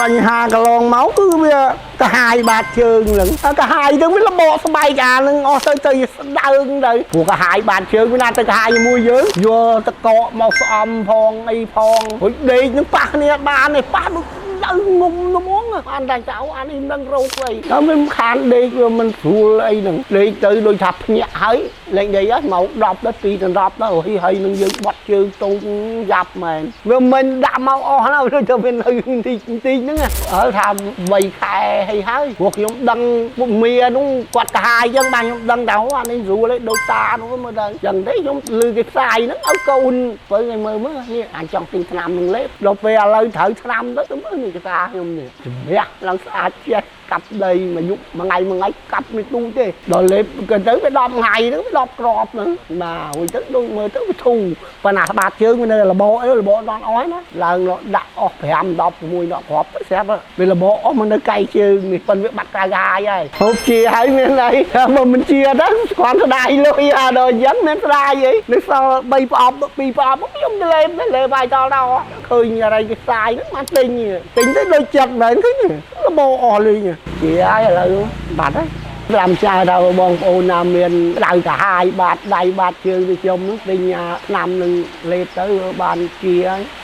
បញ្ហាកន្លងមកគឺវាកាហាយបាតជើងហ្នឹងកាហាយហ្នឹងវាលបកស្បែកអាហ្នឹងអស់ទៅស្ដើងទៅព្រោះកាហាយបាតជើងវាណាទៅកាហាយជាមួយយើងយកតកកមកស្អំផងអីផងរួចដេកនឹងប៉ះគ្នាបានទេប៉ះដូចឡើងងុំល្មងបានតែចៅអានេះមិនដឹងរោគអីដល់វាខានដេកវាមិនស្រួលអីហ្នឹងដេកទៅដូចថាភ្ញាក់ហើយលេងដេកហើយមក10ដល់2ដល់10ដល់ហើយនឹងយើងបត់ជើងតូចយ៉ាប់មែនវាមិនដាក់មកអស់ណាទៅវានៅទីហ្នឹងហើយថា3ខែហើយព្រោះខ្ញុំដឹងពុកមីនោះគាត់កាហាយអញ្ចឹងបានខ្ញុំដឹងថាអានេះស្រួលឯងដូចតានោះមើលទៅអញ្ចឹងទេខ្ញុំលឺគេផ្សាយហ្នឹងឲ្យកូនបើឲ្យមើលនេះអាចចង់ទិញថ្នាំនឹងលេបដល់ពេលឥឡូវត្រូវថ្នាំទៅមើលនេះគេថាខ្ញុំនេះជំរះឡើងស្អាតចេះកាប់ដីមួយយុគមួយថ្ងៃកាប់មិនទូទេដល់លេបក៏ទៅវា10ថ្ងៃហ្នឹងវា10គ្រាប់ហ្នឹងបាទរួចទៅដូចមើលទៅវាធូរប៉ុន្តែស្បាតជើងវានៅលបអីលបអត់អស់ណាឡើងដាក់អស់5 10 6 10គ្រាប់ទៅស្រាប់វាលបអស់មកនៅកៃជើងនេះប៉ុន្តែវាបាត់ក្រៅកាយហើយហូបជាហើយមានអីបើមិនជាទៅស្គាល់ស្ដាយលុយអាដល់អញ្ចឹងមានស្ដាយអីនៅសល់3ប្រអប់2ប្រអប់ខ្ញុំលេបបាយដល់ដល់ឃើញអីគេផ្សាយហ្នឹងមកទិញទៅដូចចិត្តមែនឃើញលបអស់លេងជាហើយឥឡូវបាត់ហើយតាមចៅដល់បងប្អូនណាមានដៅកាហាយបាតដៃបាតជើងដូចខ្ញុំនោះទិញឆ្នាំនឹងលេបទៅបានជាហើយ